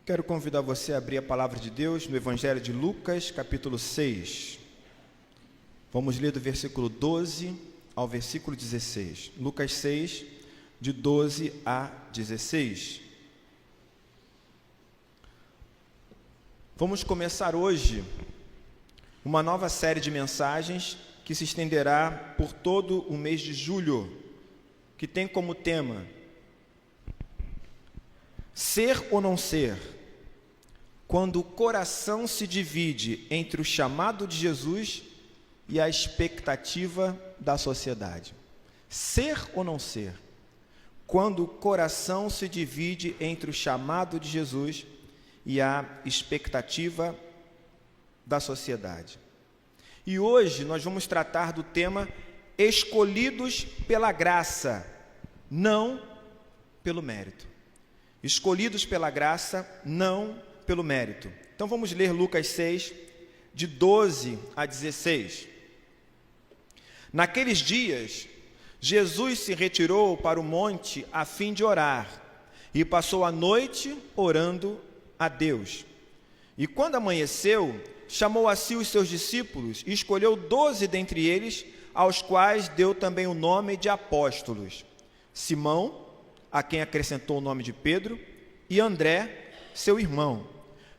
Quero convidar você a abrir a palavra de Deus no Evangelho de Lucas, capítulo 6. Vamos ler do versículo 12 ao versículo 16. Lucas 6, de 12 a 16. Vamos começar hoje uma nova série de mensagens que se estenderá por todo o mês de julho, que tem como tema ser ou não ser, quando o coração se divide entre o chamado de Jesus e a expectativa da sociedade. Ser ou não ser, quando o coração se divide entre o chamado de Jesus e a expectativa da sociedade. E hoje nós vamos tratar do tema escolhidos pela graça, não pelo mérito. Escolhidos pela graça, não pelo mérito. Então vamos ler Lucas 6, de 12 a 16. Naqueles dias, Jesus se retirou para o monte a fim de orar, e passou a noite orando a Deus. E quando amanheceu, chamou a si os seus discípulos e escolheu 12 dentre eles, aos quais deu também o nome de apóstolos: Simão, a quem acrescentou o nome de Pedro, e André, seu irmão,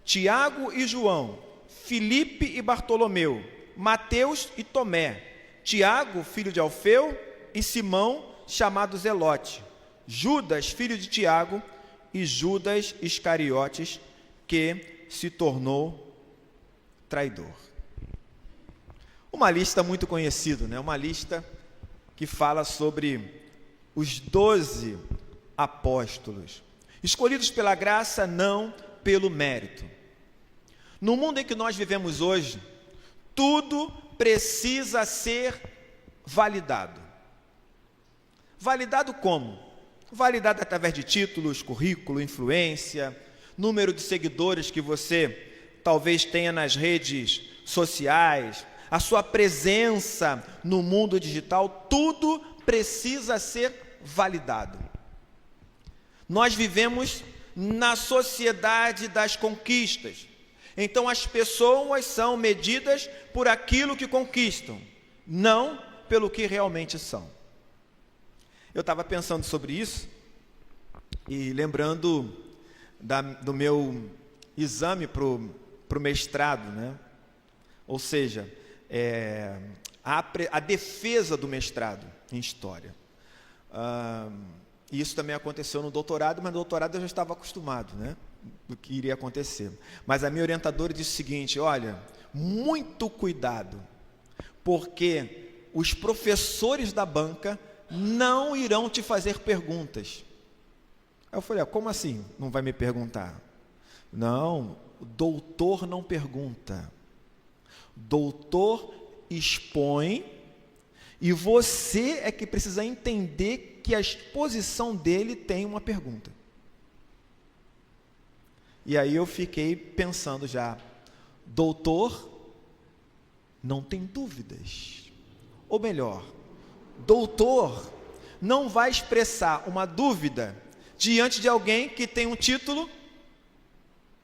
Tiago e João, Filipe e Bartolomeu, Mateus e Tomé, Tiago, filho de Alfeu, e Simão, chamado Zelote, Judas, filho de Tiago, e Judas Iscariotes, que se tornou traidor. Uma lista muito conhecida, né? Uma lista que fala sobre os 12 apóstolos, escolhidos pela graça, não pelo mérito. No mundo em que nós vivemos hoje, tudo precisa ser validado. Validado como? Validado através de títulos, currículo, influência, número de seguidores que você talvez tenha nas redes sociais, a sua presença no mundo digital, tudo precisa ser validado. Nós vivemos na sociedade das conquistas. Então as pessoas são medidas por aquilo que conquistam, não pelo que realmente são. Eu estava pensando sobre isso e lembrando do meu exame para o mestrado, né? Ou seja, a defesa do mestrado em História. Isso também aconteceu no doutorado, mas no doutorado eu já estava acostumado, né, do que iria acontecer. Mas a minha orientadora disse o seguinte: olha, muito cuidado, porque os professores da banca não irão te fazer perguntas. Aí eu falei: como assim não vai me perguntar? Não, o doutor não pergunta. Doutor expõe, e você é que precisa entender que a exposição dele tem uma pergunta. E aí eu fiquei pensando já, doutor não tem dúvidas. Ou melhor, doutor não vai expressar uma dúvida diante de alguém que tem um título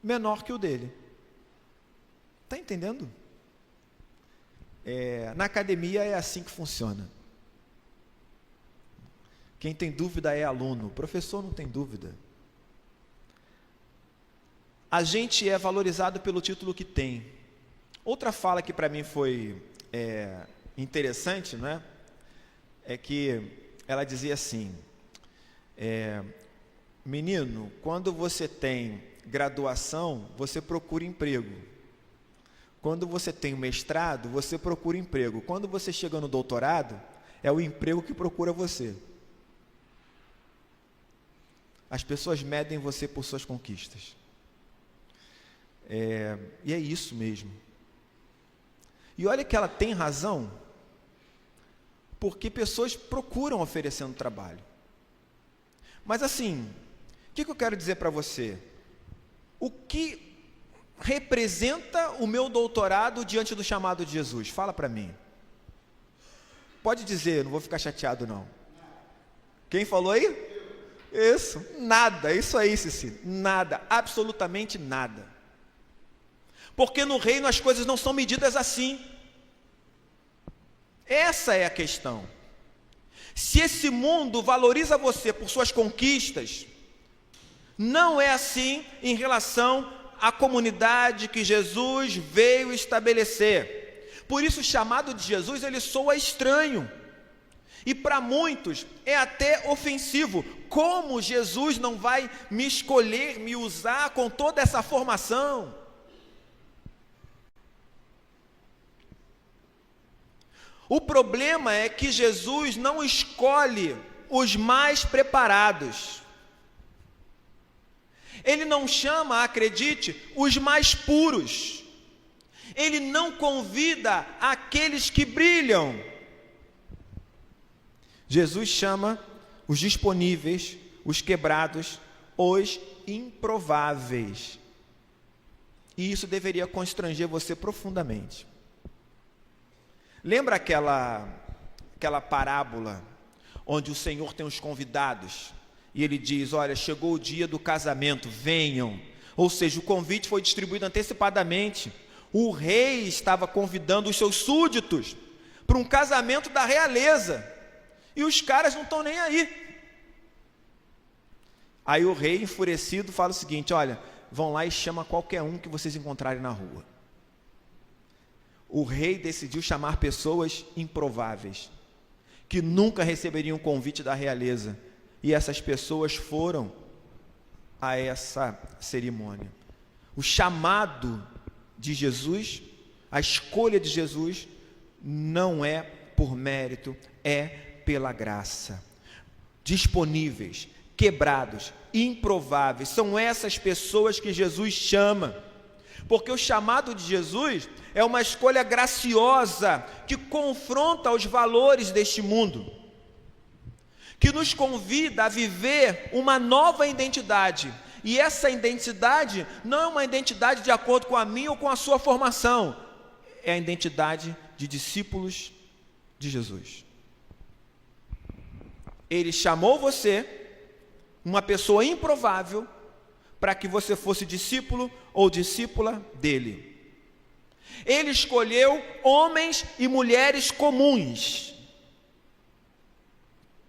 menor que o dele. Está entendendo? Na academia é assim que funciona. Quem tem dúvida é aluno, o professor não tem dúvida. A gente é valorizado pelo título que tem. Outra fala que para mim foi interessante, né, é que ela dizia assim: menino, quando você tem graduação, você procura emprego. Quando você tem mestrado, você procura emprego. Quando você chega no doutorado, é o emprego que procura você. As pessoas medem você por suas conquistas. E é isso mesmo. E olha que ela tem razão, porque pessoas procuram oferecendo trabalho. Mas assim, o que eu quero dizer para você? O que representa o meu doutorado diante do chamado de Jesus? Fala para mim. Pode dizer, não vou ficar chateado não. Quem falou aí? Isso, nada, isso aí, Cici, nada, absolutamente nada. Porque no reino as coisas não são medidas assim. Essa é a questão. Se esse mundo valoriza você por suas conquistas, não é assim em relação à comunidade que Jesus veio estabelecer. Por isso o chamado de Jesus, ele soa estranho. E para muitos é até ofensivo. Como Jesus não vai me escolher, me usar com toda essa formação? O problema é que Jesus não escolhe os mais preparados. Ele não chama, acredite, os mais puros. Ele não convida aqueles que brilham. Jesus chama os disponíveis, os quebrados, os improváveis. E isso deveria constranger você profundamente. Lembra aquela parábola onde o Senhor tem os convidados e ele diz, olha, chegou o dia do casamento, venham. Ou seja, o convite foi distribuído antecipadamente. O rei estava convidando os seus súditos para um casamento da realeza. E os caras não estão nem aí. Aí o rei, enfurecido, fala o seguinte, olha, vão lá e chama qualquer um que vocês encontrarem na rua. O rei decidiu chamar pessoas improváveis, que nunca receberiam o convite da realeza. E essas pessoas foram a essa cerimônia. O chamado de Jesus, a escolha de Jesus, não é por mérito, é pela graça. Disponíveis, quebrados, improváveis, são essas pessoas que Jesus chama. Porque o chamado de Jesus é uma escolha graciosa que confronta os valores deste mundo, que nos convida a viver uma nova identidade. E essa identidade não é uma identidade de acordo com a minha ou com a sua formação, é a identidade de discípulos de Jesus. Ele chamou você, uma pessoa improvável, para que você fosse discípulo ou discípula dele. Ele escolheu homens e mulheres comuns,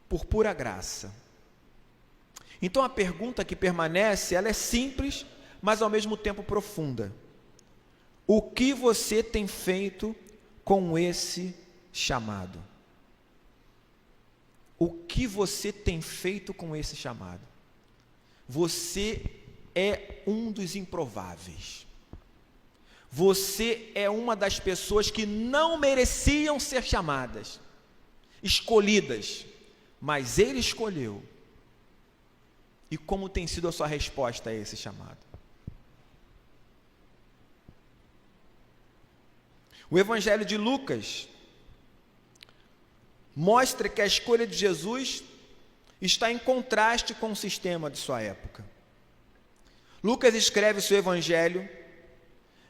por pura graça. Então a pergunta que permanece, ela é simples, mas ao mesmo tempo profunda. O que você tem feito com esse chamado? O que você tem feito com esse chamado? Você é um dos improváveis. Você é uma das pessoas que não mereciam ser chamadas, escolhidas, mas Ele escolheu. E como tem sido a sua resposta a esse chamado? O Evangelho de Lucas mostra que a escolha de Jesus está em contraste com o sistema de sua época. Lucas escreve seu Evangelho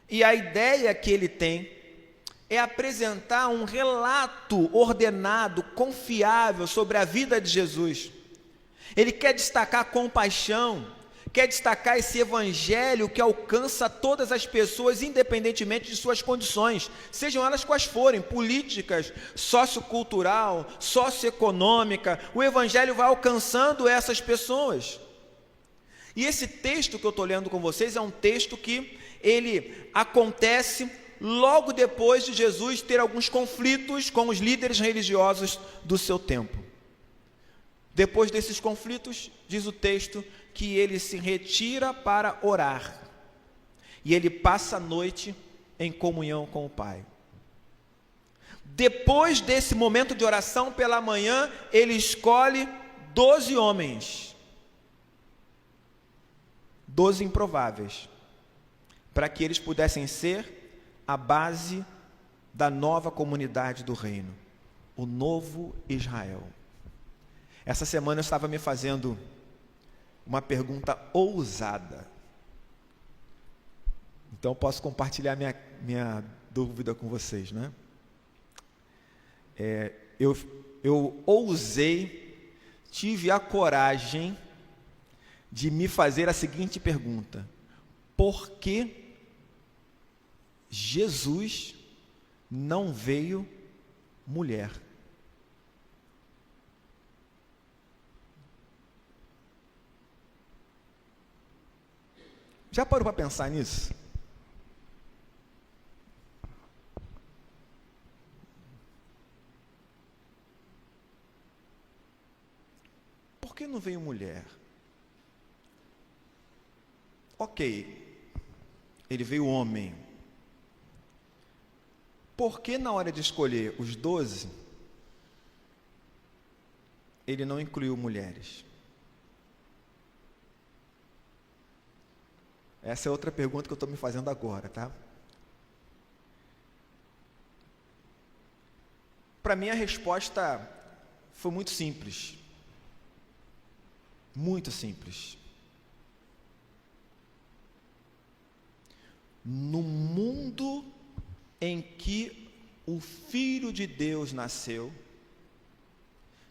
e a ideia que ele tem é apresentar um relato ordenado, confiável sobre a vida de Jesus. Ele quer destacar a compaixão, quer destacar esse evangelho que alcança todas as pessoas, independentemente de suas condições, sejam elas quais forem, políticas, sociocultural, socioeconômica, o evangelho vai alcançando essas pessoas. E esse texto que eu estou lendo com vocês é um texto que ele acontece logo depois de Jesus ter alguns conflitos com os líderes religiosos do seu tempo. Depois desses conflitos, diz o texto, que ele se retira para orar. E ele passa a noite em comunhão com o Pai. Depois desse momento de oração pela manhã, ele escolhe 12 homens. 12 improváveis. Para que eles pudessem ser a base da nova comunidade do reino. O novo Israel. Essa semana eu estava me fazendo uma pergunta ousada. Então posso compartilhar minha dúvida com vocês, né? Eu ousei, tive a coragem de me fazer a seguinte pergunta: por que Jesus não veio mulher? Já parou para pensar nisso? Por que não veio mulher? Ok, ele veio homem. Por que na hora de escolher os 12, ele não incluiu mulheres? Essa é outra pergunta que eu estou me fazendo agora, tá? Para mim a resposta foi muito simples. Muito simples. No mundo em que o Filho de Deus nasceu,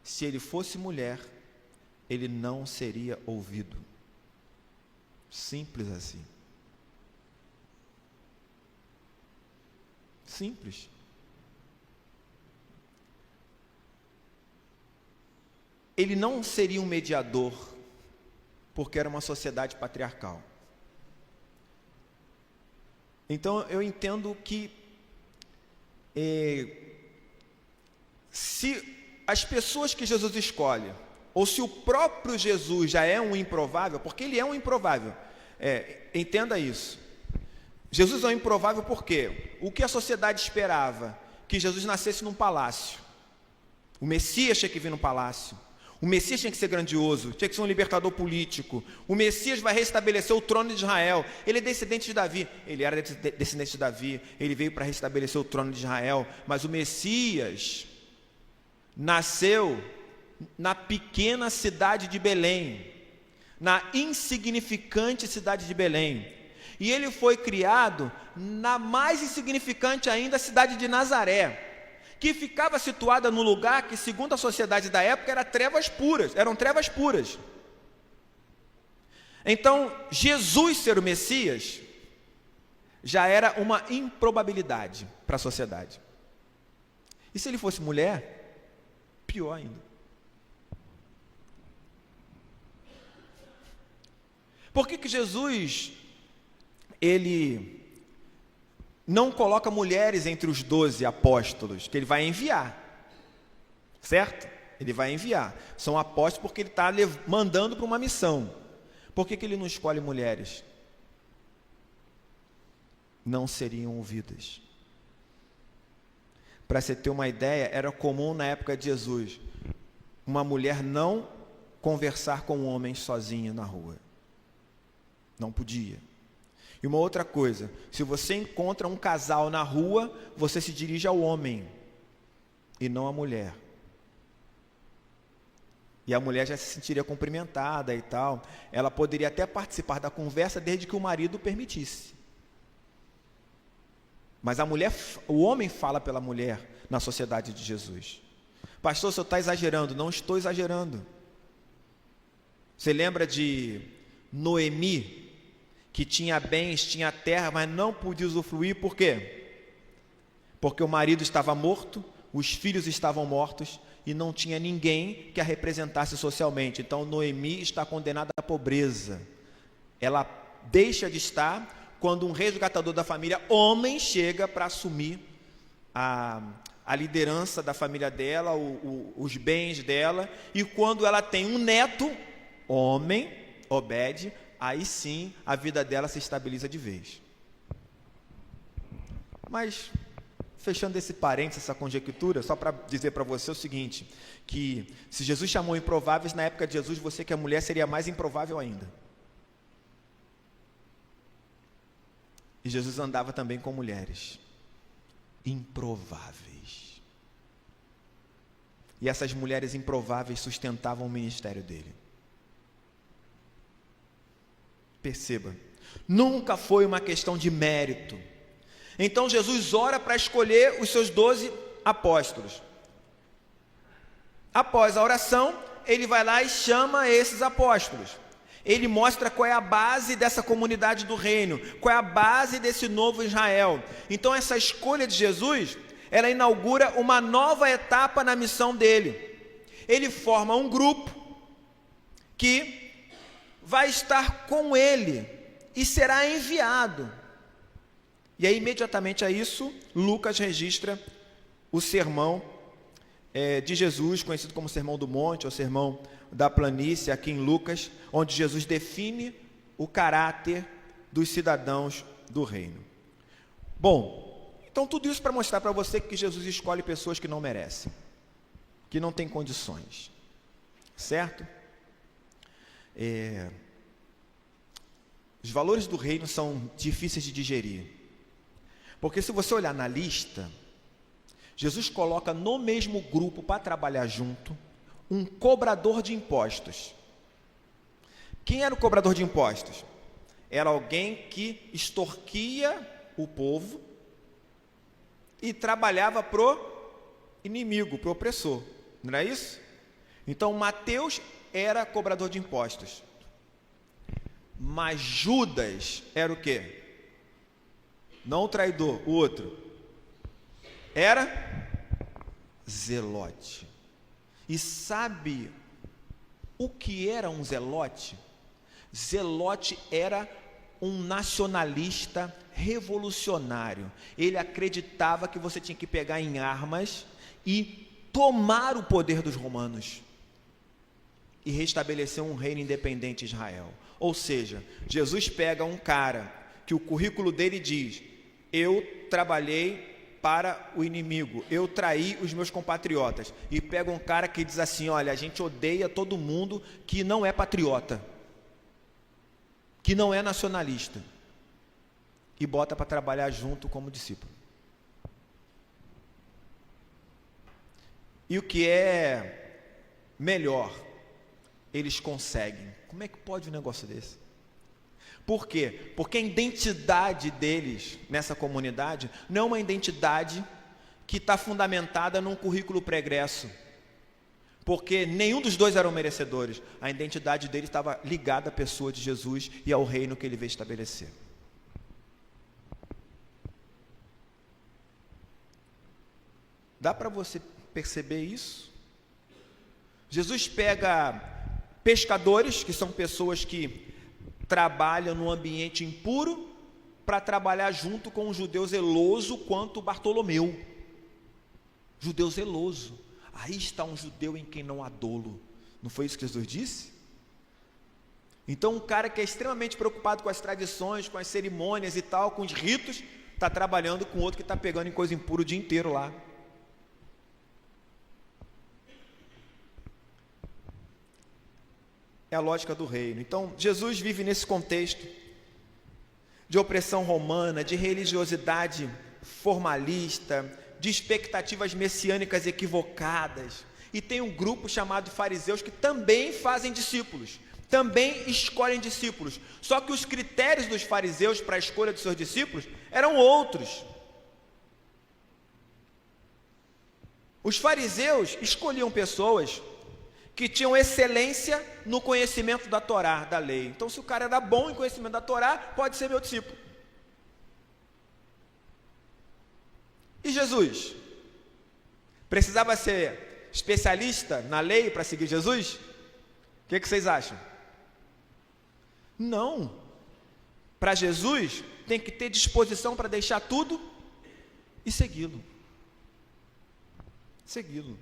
se ele fosse mulher, ele não seria ouvido. Simples assim. Simples. Ele não seria um mediador, porque era uma sociedade patriarcal. Então eu entendo que se as pessoas que Jesus escolhe, ou se o próprio Jesus já é um improvável, porque ele é um improvável, entenda isso. Jesus é um improvável porque o que a sociedade esperava? Que Jesus nascesse num palácio. O Messias tinha que vir num palácio. O Messias tinha que ser grandioso, tinha que ser um libertador político. O Messias vai restabelecer o trono de Israel. Ele é descendente de Davi. Ele era descendente de Davi. Ele veio para restabelecer o trono de Israel. Mas o Messias nasceu na pequena cidade de Belém, na insignificante cidade de Belém. E ele foi criado na mais insignificante ainda cidade de Nazaré, que ficava situada no lugar que, segundo a sociedade da época, eram trevas puras. Então, Jesus ser o Messias já era uma improbabilidade para a sociedade. E se ele fosse mulher, pior ainda. Por que Jesus, ele não coloca mulheres entre os 12 apóstolos, que ele vai enviar, certo? Ele vai enviar. São apóstolos porque ele está mandando para uma missão. Por que ele não escolhe mulheres? Não seriam ouvidas. Para você ter uma ideia, era comum na época de Jesus uma mulher não conversar com um homem sozinha na rua. Não podia. E uma outra coisa, se você encontra um casal na rua, você se dirige ao homem e não à mulher. E a mulher já se sentiria cumprimentada e tal. Ela poderia até participar da conversa desde que o marido permitisse. Mas o homem fala pela mulher na sociedade de Jesus. Pastor, o senhor está exagerando. Não estou exagerando. Você lembra de Noemi, que tinha bens, tinha terra, mas não podia usufruir? Por quê? Porque o marido estava morto, os filhos estavam mortos e não tinha ninguém que a representasse socialmente. Então Noemi está condenada à pobreza. Ela deixa de estar quando um resgatador da família, homem, chega para assumir a liderança da família dela, os bens dela. E quando ela tem um neto, homem, Obed, aí sim a vida dela se estabiliza de vez. Mas, fechando esse parênteses, essa conjectura, só para dizer para você o seguinte, que se Jesus chamou improváveis, na época de Jesus, você que é mulher seria mais improvável ainda. E Jesus andava também com mulheres improváveis. E essas mulheres improváveis sustentavam o ministério dele. Perceba, nunca foi uma questão de mérito. Então Jesus ora para escolher os seus 12 apóstolos. Após a oração, ele vai lá e chama esses apóstolos. ele mostra qual é a base dessa comunidade do reino, qual é a base desse novo Israel. Então essa escolha de Jesus, ela inaugura uma nova etapa na missão dele. Ele forma um grupo que vai estar com ele e será enviado. E aí, imediatamente a isso, Lucas registra o sermão de Jesus, conhecido como Sermão do Monte, ou Sermão da Planície, aqui em Lucas, onde Jesus define o caráter dos cidadãos do reino. Bom, então tudo isso para mostrar para você que Jesus escolhe pessoas que não merecem, que não têm condições, certo? Os valores do reino são difíceis de digerir, porque se você olhar na lista, Jesus coloca no mesmo grupo para trabalhar junto um cobrador de impostos. Quem era o cobrador de impostos? Era alguém que extorquia o povo e trabalhava pro inimigo, pro opressor, não é isso? Então Mateus era cobrador de impostos, mas Judas era o quê? Não o traidor, o outro era zelote. E sabe o que era um zelote? Zelote era um nacionalista revolucionário. Ele acreditava que você tinha que pegar em armas e tomar o poder dos romanos e restabelecer um reino independente em Israel. Ou seja, Jesus pega um cara que o currículo dele diz: eu trabalhei para o inimigo, eu traí os meus compatriotas, e pega um cara que diz assim: olha, a gente odeia todo mundo que não é patriota, que não é nacionalista, e bota para trabalhar junto como discípulo. E o que é melhor, eles conseguem. Como é que pode um negócio desse? Por quê? Porque a identidade deles nessa comunidade não é uma identidade que está fundamentada num currículo pregresso, porque nenhum dos dois eram merecedores. A identidade deles estava ligada à pessoa de Jesus e ao reino que ele veio estabelecer. Dá para você perceber isso? Jesus pega pescadores, que são pessoas que trabalham num ambiente impuro, para trabalhar junto com um judeu zeloso quanto Bartolomeu. Judeu zeloso. Aí está um judeu em quem não há dolo. Não foi isso que Jesus disse? Então um cara que é extremamente preocupado com as tradições, com as cerimônias e tal, com os ritos, está trabalhando com outro que está pegando em coisa impura o dia inteiro lá. É a lógica do reino. Então, Jesus vive nesse contexto de opressão romana, de religiosidade formalista, de expectativas messiânicas equivocadas. E tem um grupo chamado fariseus que também fazem discípulos, também escolhem discípulos. Só que os critérios dos fariseus para a escolha dos seus discípulos eram outros. Os fariseus escolhiam pessoas que tinham excelência no conhecimento da Torá, da lei. Então, se o cara era bom em conhecimento da Torá, pode ser meu discípulo. E Jesus? Precisava ser especialista na lei para seguir Jesus? O que vocês acham? Não. Para Jesus, tem que ter disposição para deixar tudo e segui-lo. Segui-lo.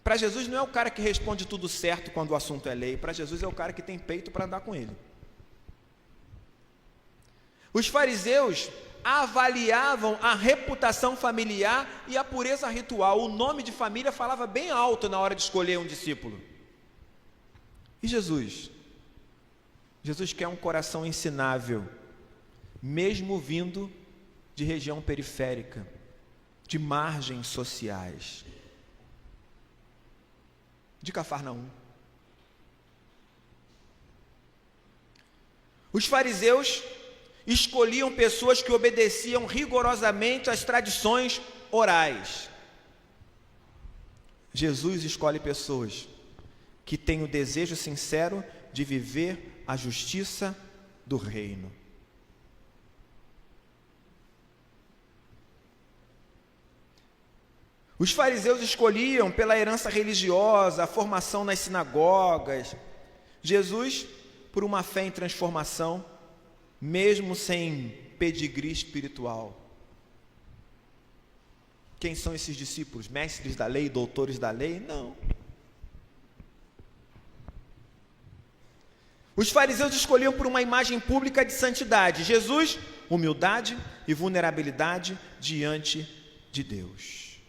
Para Jesus não é o cara que responde tudo certo quando o assunto é lei. Para Jesus é o cara que tem peito para andar com ele. Os fariseus avaliavam a reputação familiar e a pureza ritual. O nome de família falava bem alto na hora de escolher um discípulo. E Jesus? Jesus quer um coração ensinável, mesmo vindo de região periférica, de margens sociais, de Cafarnaum. Os fariseus escolhiam pessoas que obedeciam rigorosamente às tradições orais. Jesus escolhe pessoas que têm o desejo sincero de viver a justiça do reino. Os fariseus escolhiam pela herança religiosa, a formação nas sinagogas. Jesus, por uma fé em transformação, mesmo sem pedigree espiritual. Quem são esses discípulos? Mestres da lei, doutores da lei? Não. Os fariseus escolhiam por uma imagem pública de santidade. Jesus, humildade e vulnerabilidade diante de Deus.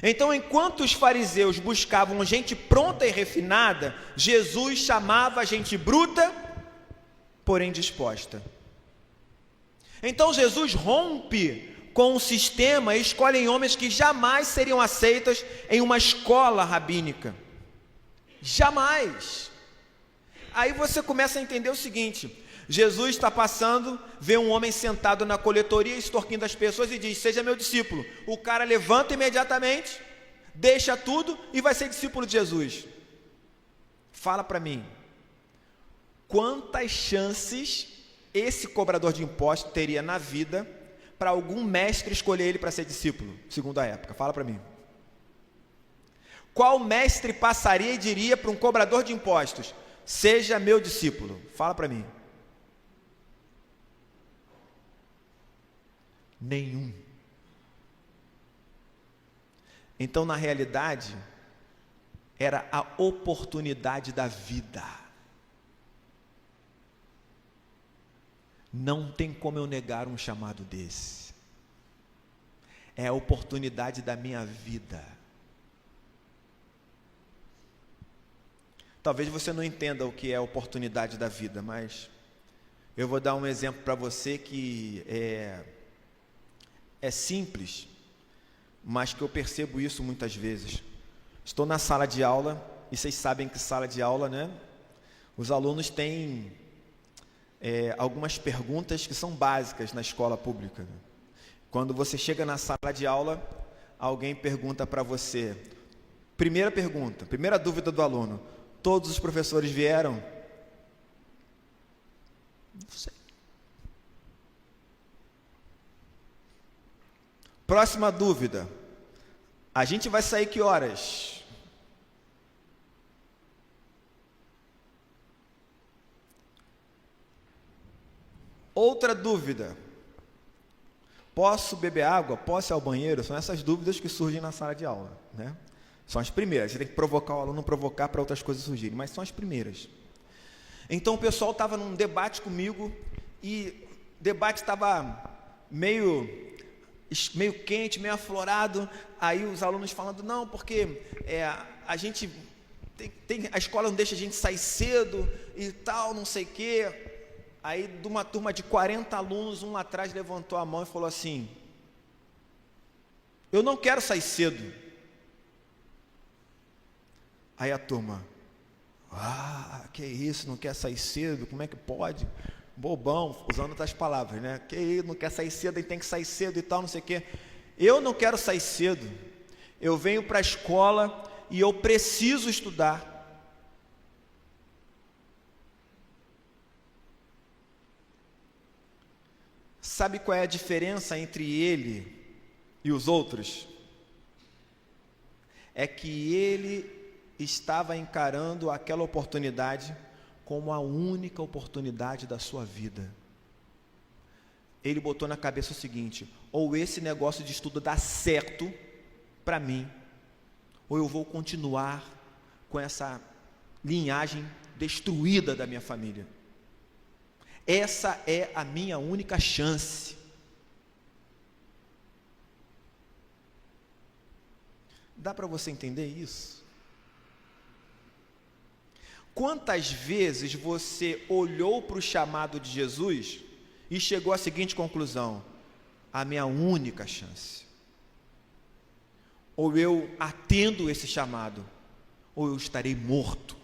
Então, enquanto os fariseus buscavam gente pronta e refinada, Jesus chamava a gente bruta, porém disposta. Então, Jesus rompe com o sistema e escolhe homens que jamais seriam aceitos em uma escola rabínica. Jamais. Aí você começa a entender o seguinte: Jesus está passando, vê um homem sentado na coletoria, extorquindo as pessoas e diz: seja meu discípulo. O cara levanta imediatamente, deixa tudo e vai ser discípulo de Jesus. Fala para mim, quantas chances esse cobrador de impostos teria na vida para algum mestre escolher ele para ser discípulo, segundo a época? Fala para mim. Qual mestre passaria e diria para um cobrador de impostos: seja meu discípulo? Fala para mim. Nenhum. Então, na realidade, era a oportunidade da vida. Não tem como eu negar um chamado desse. É a oportunidade da minha vida. Talvez você não entenda o que é a oportunidade da vida, mas eu vou dar um exemplo para você que é simples, mas que eu percebo isso muitas vezes. Estou na sala de aula, e vocês sabem que sala de aula, né? Os alunos têm algumas perguntas que são básicas na escola pública. Quando você chega na sala de aula, alguém pergunta para você, primeira pergunta, primeira dúvida do aluno: todos os professores vieram? Não sei. Próxima dúvida: a gente vai sair que horas? Outra dúvida: posso beber água? Posso ir ao banheiro? São essas dúvidas que surgem na sala de aula, né? São as primeiras. Você tem que provocar o aluno, provocar para outras coisas surgirem, mas são as primeiras. Então o pessoal estava num debate comigo e o debate estava meio quente, meio aflorado. Aí os alunos falando: não, porque a gente a escola não deixa a gente sair cedo e tal, não sei o quê. Aí de uma turma de 40 alunos, um lá atrás levantou a mão e falou assim: eu não quero sair cedo. Aí a turma: que isso, não quer sair cedo? Como é que pode? Bobão, usando outras palavras, né? Que isso, não quer sair cedo, ele tem que sair cedo e tal, não sei o quê. Eu não quero sair cedo. Eu venho para a escola e eu preciso estudar. Sabe qual é a diferença entre ele e os outros? É que ele estava encarando aquela oportunidade como a única oportunidade da sua vida. Ele botou na cabeça o seguinte: ou esse negócio de estudo dá certo para mim, ou eu vou continuar com essa linhagem destruída da minha família. Essa é a minha única chance. Dá para você entender isso? Quantas vezes você olhou para o chamado de Jesus e chegou à seguinte conclusão: a minha única chance. Ou eu atendo esse chamado, ou eu estarei morto.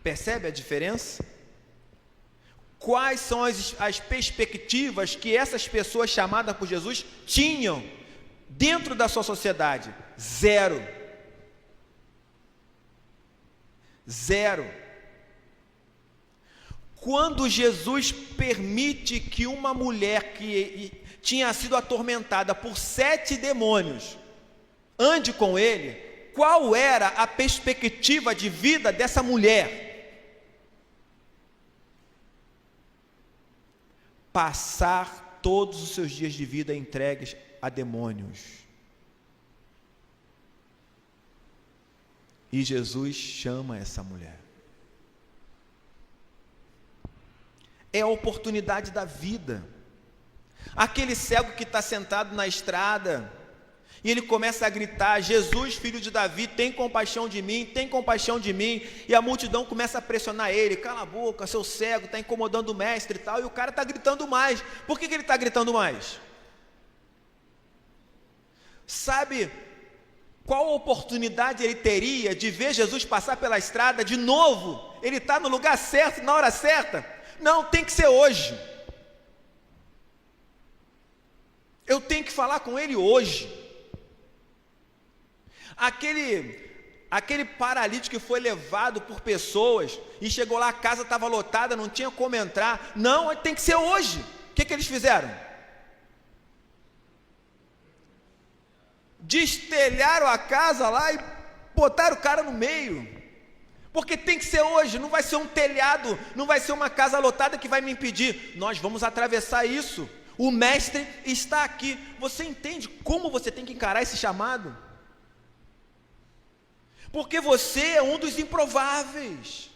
Percebe a diferença? Quais são as perspectivas que essas pessoas chamadas por Jesus tinham dentro da sua sociedade? Zero. Zero. Quando Jesus permite que uma mulher que tinha sido atormentada por 7 demônios ande com ele, qual era a perspectiva de vida dessa mulher? Passar todos os seus dias de vida entregues a demônios. E Jesus chama essa mulher. É a oportunidade da vida. Aquele cego que está sentado na estrada, e ele começa a gritar: Jesus, filho de Davi, tem compaixão de mim, tem compaixão de mim. E a multidão começa a pressionar ele: cala a boca, seu cego, está incomodando o mestre e tal. E o cara está gritando mais. Por que ele está gritando mais? Sabe qual oportunidade ele teria de ver Jesus passar pela estrada de novo? Ele está no lugar certo, na hora certa? Não, tem que ser hoje. Eu tenho que falar com ele hoje. Aquele paralítico que foi levado por pessoas e chegou lá, a casa estava lotada, não tinha como entrar. Não, tem que ser hoje. O que eles fizeram? Destelharam a casa lá e botaram o cara no meio. Porque tem que ser hoje, não vai ser um telhado, não vai ser uma casa lotada que vai me impedir. Nós vamos atravessar isso. O mestre está aqui. Você entende como você tem que encarar esse chamado? Porque você é um dos improváveis.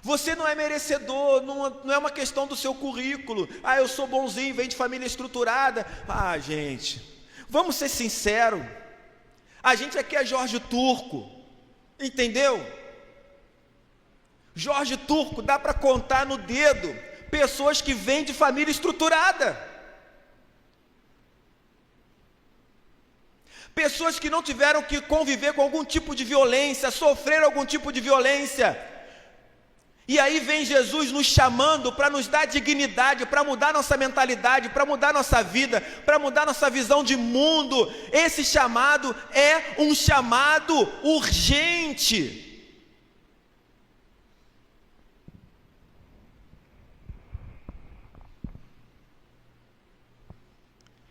Você não é merecedor, não é uma questão do seu currículo. Ah, eu sou bonzinho, venho de família estruturada. Ah, gente, vamos ser sinceros. A gente aqui é Jorge Turco, entendeu? Jorge Turco, dá para contar no dedo pessoas que vêm de família estruturada. Pessoas que não tiveram que conviver com algum tipo de violência, sofreram algum tipo de violência. E aí vem Jesus nos chamando para nos dar dignidade, para mudar nossa mentalidade, para mudar nossa vida, para mudar nossa visão de mundo. Esse chamado é um chamado urgente.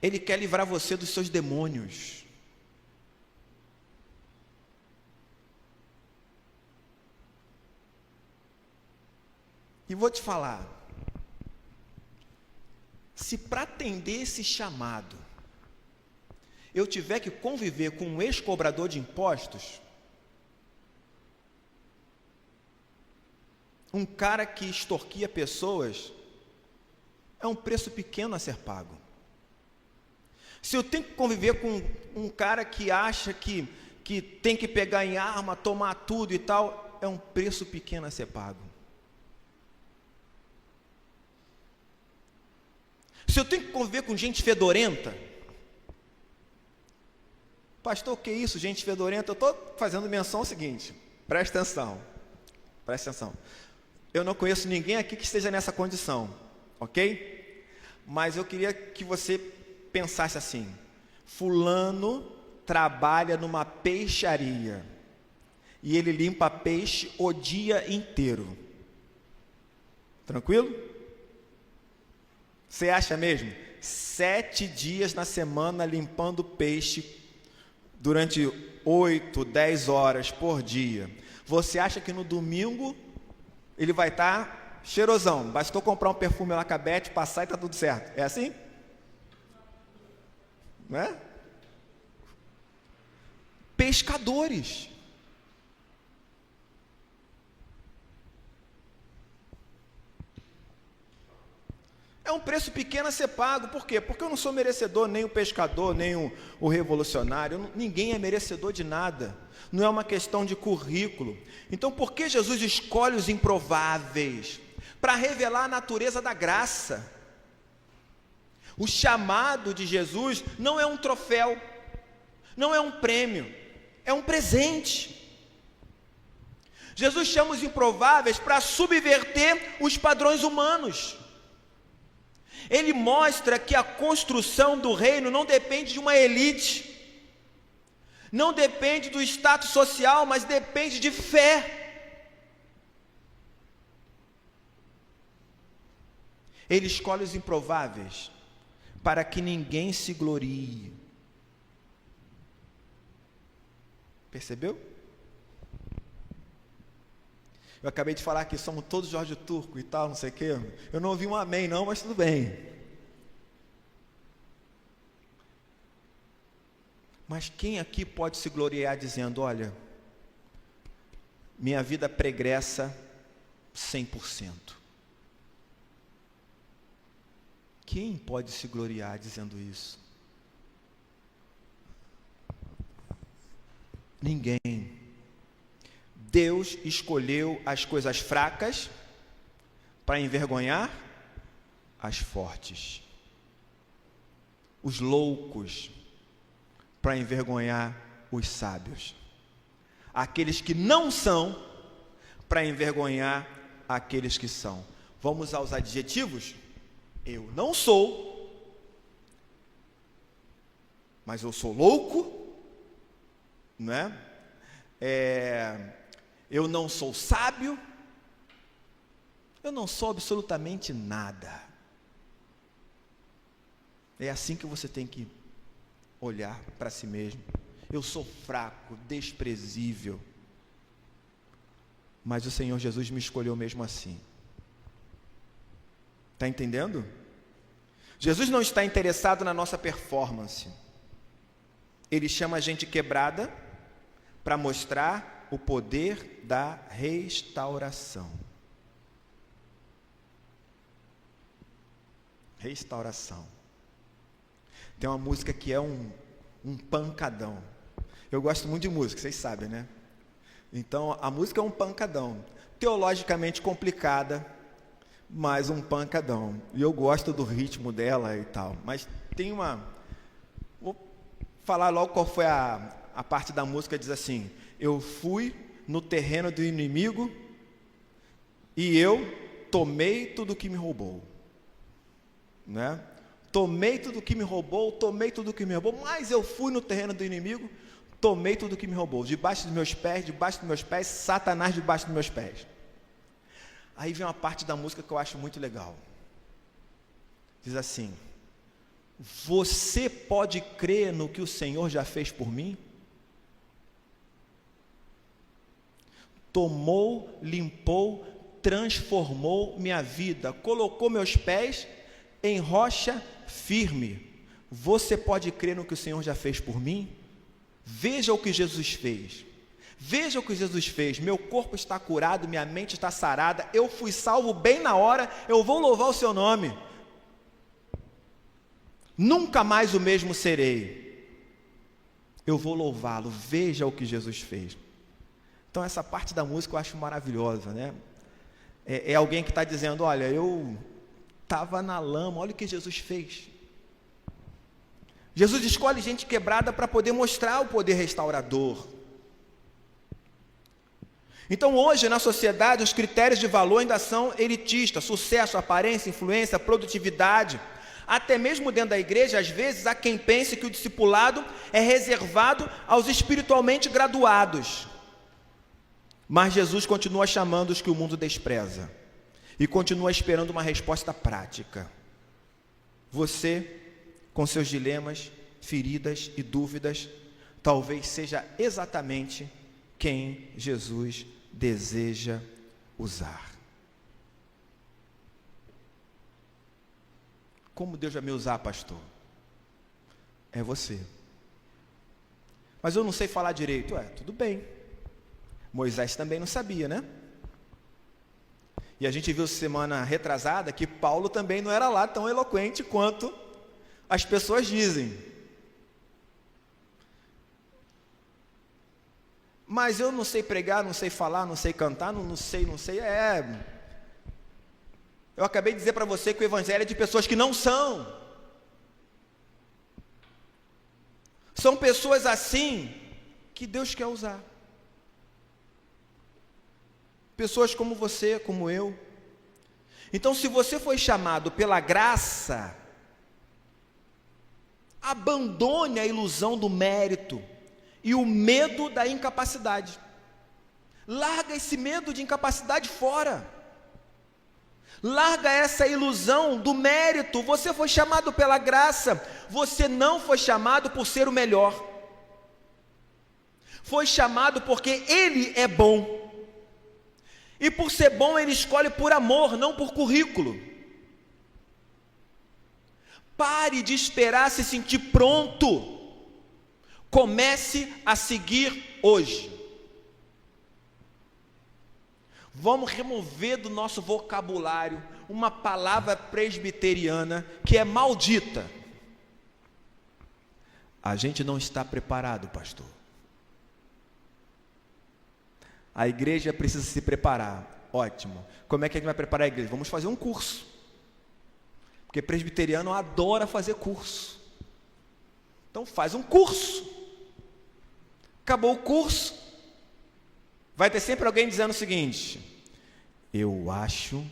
Ele quer livrar você dos seus demônios. E vou te falar, se para atender esse chamado, eu tiver que conviver com um ex-cobrador de impostos, um cara que extorquia pessoas, é um preço pequeno a ser pago. Se eu tenho que conviver com um cara que acha que tem que pegar em arma, tomar tudo e tal, é um preço pequeno a ser pago. Se eu tenho que conviver com gente fedorenta, pastor, o que é isso, gente fedorenta? Eu estou fazendo menção ao seguinte, presta atenção, eu não conheço ninguém aqui que esteja nessa condição, ok? Mas eu queria que você pensasse assim: fulano trabalha numa peixaria, e ele limpa peixe o dia inteiro, tranquilo? Você acha mesmo? 7 dias na semana limpando peixe durante 8, 10 horas por dia. Você acha que no domingo ele vai estar cheirosão? Bastou comprar um perfume Lacabete, passar e está tudo certo. É assim? Não é? Pescadores. É um preço pequeno a ser pago. Por quê? Porque eu não sou merecedor, nem o pescador, nem o revolucionário. Ninguém é merecedor de nada. Não é uma questão de currículo. Então, por que Jesus escolhe os improváveis? Para revelar a natureza da graça. O chamado de Jesus não é um troféu, não é um prêmio, é um presente. Jesus chama os improváveis para subverter os padrões humanos. Ele mostra que a construção do reino não depende de uma elite, Não depende do status social, mas depende de fé. Ele escolhe os improváveis para que ninguém se glorie. Percebeu? Eu acabei de falar que somos todos Jorge Turco e tal, não sei o quê. Eu não ouvi um amém não, mas tudo bem. Mas quem aqui pode se gloriar dizendo, olha, minha vida pregressa 100%? Quem pode se gloriar dizendo isso? Ninguém. Deus escolheu as coisas fracas para envergonhar as fortes. Os loucos para envergonhar os sábios. Aqueles que não são para envergonhar aqueles que são. Vamos usar os adjetivos? Eu não sou, mas eu sou louco, não é? Eu não sou sábio, eu não sou absolutamente nada. É assim que você tem que olhar para si mesmo. Eu sou fraco, desprezível, mas o Senhor Jesus me escolheu mesmo assim. Está entendendo? Jesus não está interessado na nossa performance. Ele chama a gente quebrada para mostrar o poder da restauração. Restauração. Tem uma música que é um pancadão. Eu gosto muito de música, vocês sabem, né? Então, a música é um pancadão. Teologicamente complicada, mas um pancadão. E eu gosto do ritmo dela e tal. Mas tem uma... Vou falar logo qual foi a parte da música, diz assim: eu fui no terreno do inimigo e eu tomei tudo que me roubou. Né? Tomei tudo que me roubou, mas eu fui no terreno do inimigo, tomei tudo que me roubou. Debaixo dos meus pés, Satanás debaixo dos meus pés. Aí vem uma parte da música que eu acho muito legal. Diz assim: você pode crer no que o Senhor já fez por mim? Tomou, limpou, transformou minha vida, colocou meus pés em rocha firme. Você pode crer no que o Senhor já fez por mim? Veja o que Jesus fez. Veja o que Jesus fez. Meu corpo está curado, minha mente está sarada, eu fui salvo bem na hora, eu vou louvar o seu nome. Nunca mais o mesmo serei. Eu vou louvá-lo. Veja o que Jesus fez. Então essa parte da música eu acho maravilhosa, né? É alguém que está dizendo, olha, eu estava na lama, olha o que Jesus fez. Jesus escolhe gente quebrada para poder mostrar o poder restaurador. Então hoje na sociedade os critérios de valor ainda são elitistas: sucesso, aparência, influência, produtividade. Até mesmo dentro da igreja, às vezes, há quem pense que o discipulado é reservado aos espiritualmente graduados. Mas Jesus continua chamando os que o mundo despreza e continua esperando uma resposta prática. Você, com seus dilemas, feridas e dúvidas, talvez seja exatamente quem Jesus deseja usar. Como Deus vai me usar, pastor? É você. Mas eu não sei falar direito. Tudo bem. Moisés também não sabia, né? E a gente viu semana retrasada que Paulo também não era lá tão eloquente quanto as pessoas dizem. Mas eu não sei pregar, não sei falar, não sei cantar, não sei. Eu acabei de dizer para você que o evangelho é de pessoas que não são. São pessoas assim que Deus quer usar. Pessoas como você, como eu. Então, se você foi chamado pela graça, abandone a ilusão do mérito e o medo da incapacidade. Larga esse medo de incapacidade fora. Larga essa ilusão do mérito. Você foi chamado pela graça. Você não foi chamado por ser o melhor. Foi chamado porque Ele é bom. E por ser bom, Ele escolhe por amor, não por currículo. Pare de esperar se sentir pronto. Comece a seguir hoje. Vamos remover do nosso vocabulário uma palavra presbiteriana que é maldita. A gente não está preparado, pastor. A igreja precisa se preparar. Ótimo. Como é que a gente vai preparar a igreja? Vamos fazer um curso. Porque presbiteriano adora fazer curso. Então faz um curso. Acabou o curso. Vai ter sempre alguém dizendo o seguinte: eu acho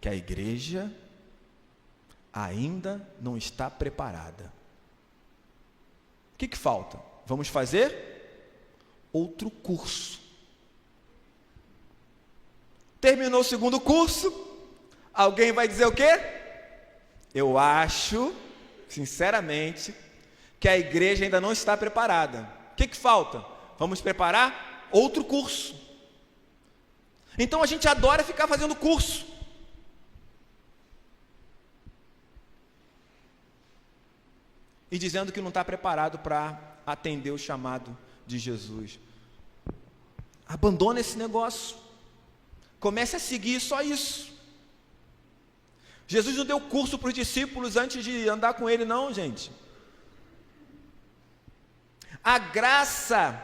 que a igreja ainda não está preparada. O que falta? Vamos fazer outro curso. Terminou o segundo curso, alguém vai dizer o quê? Eu acho, sinceramente, que a igreja ainda não está preparada. O que falta? Vamos preparar outro curso. Então a gente adora ficar fazendo curso. E dizendo que não está preparado para atender o chamado de Jesus. Abandona esse negócio. Comece a seguir só isso. Jesus não deu curso para os discípulos antes de andar com ele, não, gente. A graça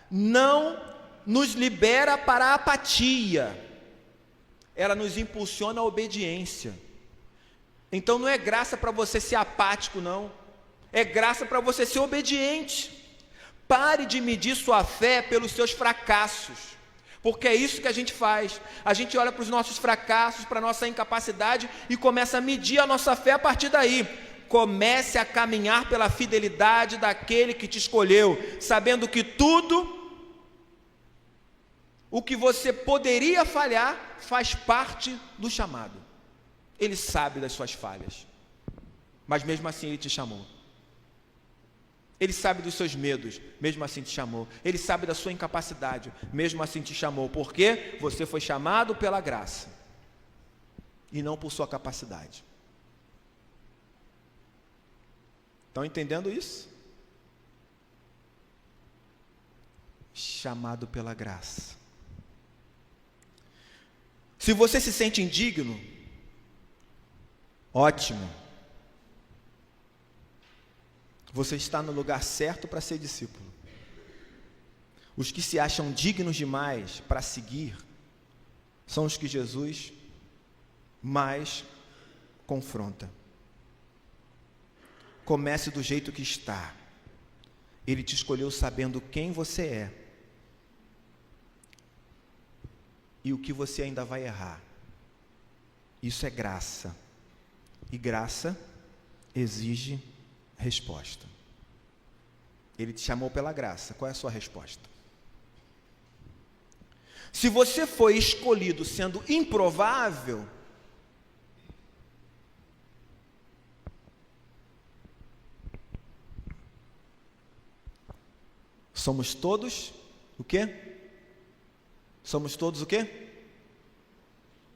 não nos libera para a apatia, ela nos impulsiona à obediência. Então não é graça para você ser apático, não. É graça para você ser obediente. Pare de medir sua fé pelos seus fracassos, porque é isso que a gente faz. A gente olha para os nossos fracassos, para a nossa incapacidade e começa a medir a nossa fé a partir daí. Comece a caminhar pela fidelidade daquele que te escolheu, sabendo que tudo o que você poderia falhar faz parte do chamado. Ele sabe das suas falhas, mas mesmo assim Ele te chamou. Ele sabe dos seus medos, mesmo assim te chamou. Ele sabe da sua incapacidade, mesmo assim te chamou. Porque você foi chamado pela graça e não por sua capacidade. Estão entendendo isso? Chamado pela graça. Se você se sente indigno, ótimo. Você está no lugar certo para ser discípulo. Os que se acham dignos demais para seguir são os que Jesus mais confronta. Comece do jeito que está. Ele te escolheu sabendo quem você é e o que você ainda vai errar. Isso é graça. E graça exige resposta. Ele te chamou pela graça. Qual é a sua resposta? Se você foi escolhido sendo improvável, somos todos o quê? Somos todos o quê?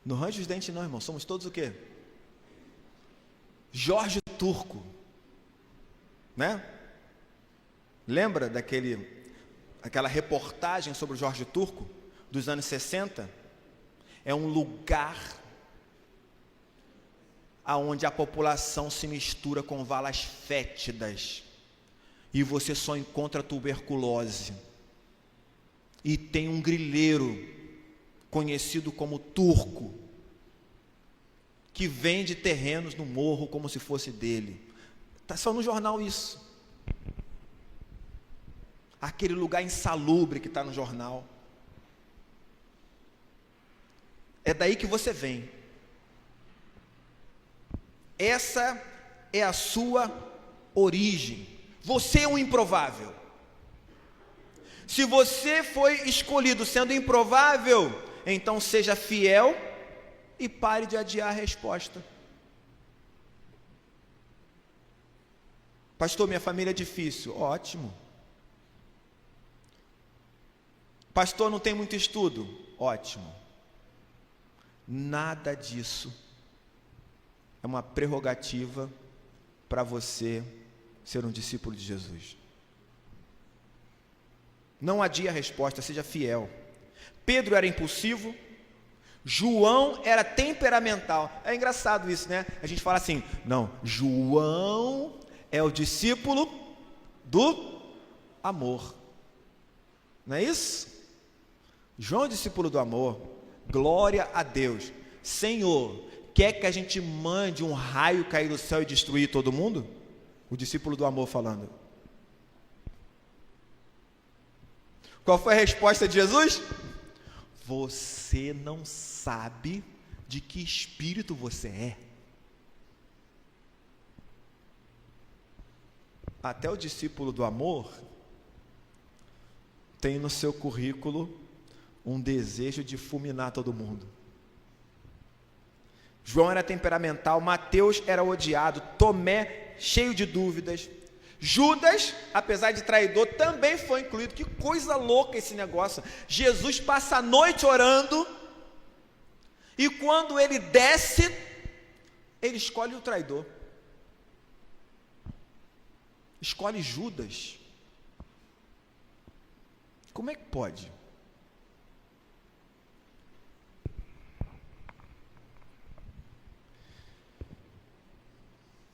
Não range os dentes não, irmão. Somos todos o quê? Jorge Turco. Né? Lembra daquela reportagem sobre o Jorge Turco dos anos 60? É um lugar aonde a população se mistura com valas fétidas e você só encontra tuberculose. E tem um grileiro conhecido como Turco que vende terrenos no morro como se fosse dele. Está só no jornal isso. Aquele lugar insalubre que está no jornal. É daí que você vem. Essa é a sua origem. Você é um improvável. Se você foi escolhido sendo improvável, então seja fiel e pare de adiar a resposta. Pastor, minha família é difícil. Ótimo. Pastor, não tem muito estudo. Ótimo. Nada disso é uma prerrogativa para você ser um discípulo de Jesus. Não adie a resposta, seja fiel. Pedro era impulsivo, João era temperamental. É engraçado isso, né? A gente fala assim, não, João é o discípulo do amor. Não é isso? João é o discípulo do amor. Glória a Deus. Senhor, quer que a gente mande um raio cair do céu e destruir todo mundo? O discípulo do amor falando. Qual foi a resposta de Jesus? Você não sabe de que espírito você é. Até o discípulo do amor tem no seu currículo um desejo de fulminar todo mundo. João era temperamental, Mateus era odiado, Tomé cheio de dúvidas, Judas, apesar de traidor, também foi incluído. Que coisa louca esse negócio. Jesus passa a noite orando, e quando ele desce, ele escolhe o traidor. Escolhe Judas. Como é que pode?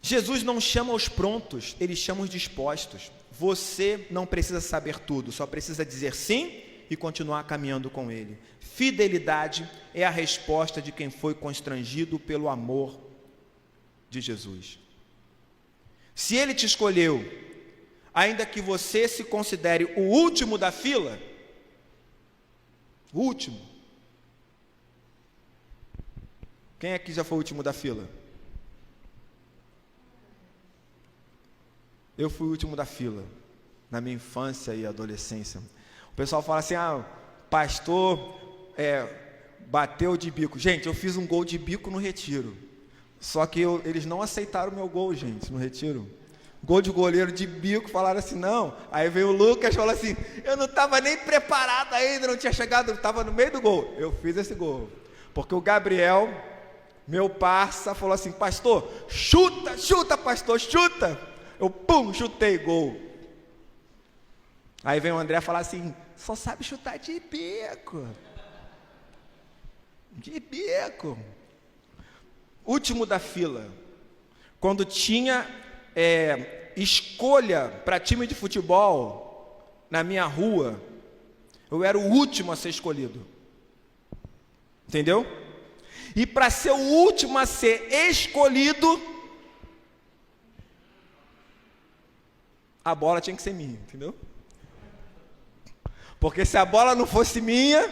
Jesus não chama os prontos, ele chama os dispostos. Você não precisa saber tudo, só precisa dizer sim e continuar caminhando com ele. Fidelidade é a resposta de quem foi constrangido pelo amor de Jesus. Se ele te escolheu, ainda que você se considere o último da fila, o último. Quem aqui já foi o último da fila? Eu fui o último da fila, na minha infância e adolescência. O pessoal fala assim, pastor, bateu de bico. Gente, eu fiz um gol de bico no retiro. Só que eles não aceitaram o meu gol, gente, no retiro. Gol de goleiro de bico, falaram assim, não. Aí veio o Lucas e falou assim, eu não estava nem preparado ainda, não tinha chegado, estava no meio do gol. Eu fiz esse gol. Porque o Gabriel, meu parça, falou assim, pastor, chuta, pastor, chuta. Eu, chutei, gol. Aí vem o André falar assim, só sabe chutar de bico. De bico. Último da fila. Quando tinha escolha para time de futebol na minha rua, eu era o último a ser escolhido. Entendeu? E para ser o último a ser escolhido, a bola tinha que ser minha, entendeu? Porque se a bola não fosse minha,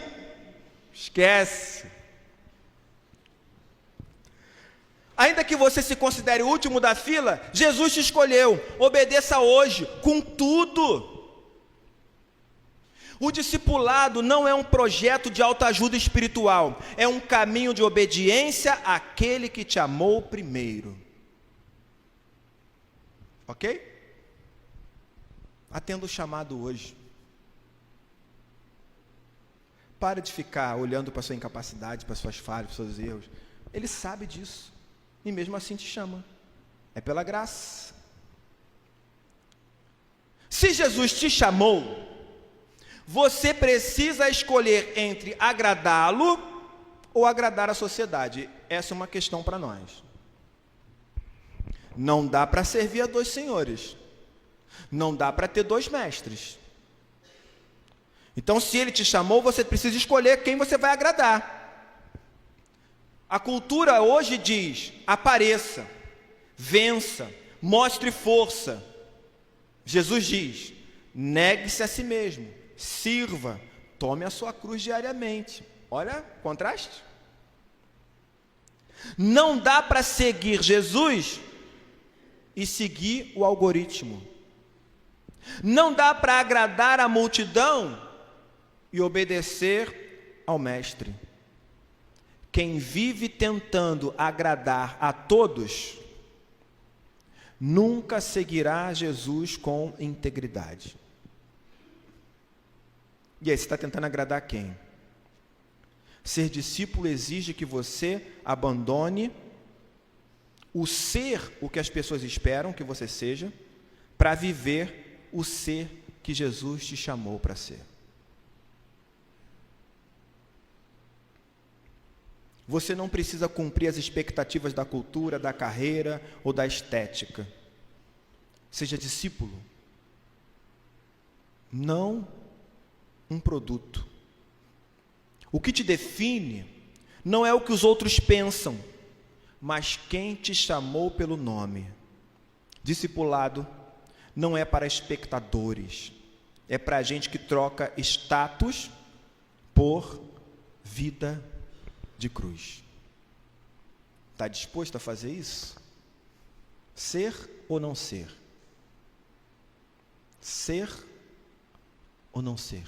esquece. Ainda que você se considere o último da fila, Jesus te escolheu. Obedeça hoje, com tudo. O discipulado não é um projeto de autoajuda espiritual, é um caminho de obediência àquele que te amou primeiro. Ok? Atenda o chamado hoje. Para de ficar olhando para a sua incapacidade, para as suas falhas, para os seus erros. Ele sabe disso. E mesmo assim te chama. É pela graça. Se Jesus te chamou, você precisa escolher entre agradá-lo ou agradar a sociedade. Essa é uma questão para nós. Não dá para servir a dois senhores. Não dá para ter dois mestres. Então, se ele te chamou, você precisa escolher quem você vai agradar. A cultura hoje diz, apareça, vença, mostre força. Jesus diz, negue-se a si mesmo, sirva, tome a sua cruz diariamente. Olha, contraste. Não dá para seguir Jesus e seguir o algoritmo. Não dá para agradar a multidão e obedecer ao mestre. Quem vive tentando agradar a todos, nunca seguirá Jesus com integridade. E aí, você está tentando agradar quem? Ser discípulo exige que você abandone o ser o que as pessoas esperam que você seja, para viver o ser que Jesus te chamou para ser. Você não precisa cumprir as expectativas da cultura, da carreira ou da estética. Seja discípulo. Não um produto. O que te define não é o que os outros pensam, mas quem te chamou pelo nome. Discipulado não é para espectadores, é para gente que troca status por vida de cruz. Está disposto a fazer isso? Ser ou não ser? Ser ou não ser?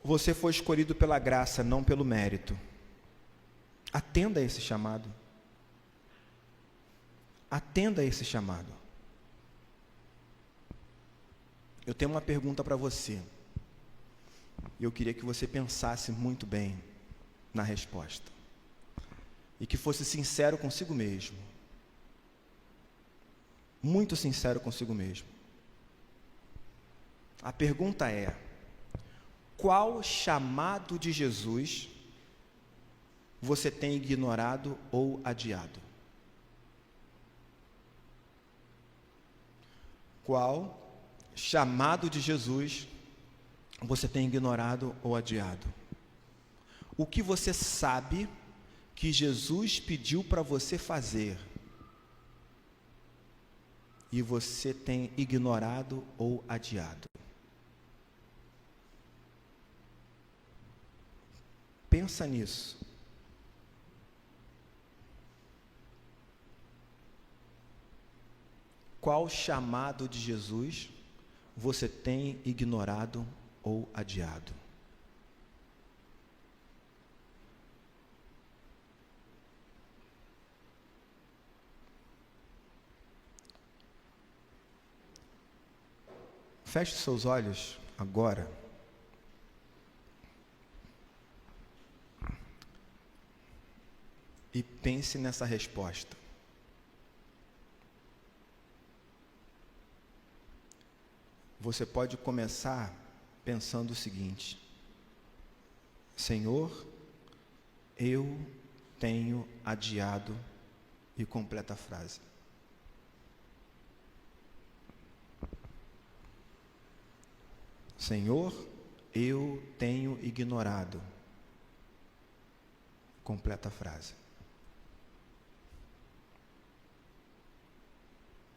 Você foi escolhido pela graça, não pelo mérito. Atenda a esse chamado. Atenda a esse chamado. Eu tenho uma pergunta para você. Eu queria que você pensasse muito bem na resposta. E que fosse sincero consigo mesmo. Muito sincero consigo mesmo. A pergunta é: qual chamado de Jesus você tem ignorado ou adiado? Qual chamado de Jesus você tem ignorado ou adiado? O que você sabe que Jesus pediu para você fazer e você tem ignorado ou adiado? Pensa nisso. Qual chamado de Jesus você tem ignorado ou adiado? Feche seus olhos agora. E pense nessa resposta. Você pode começar pensando o seguinte: Senhor, eu tenho adiado, e completa a frase. Senhor, eu tenho ignorado. Completa a frase.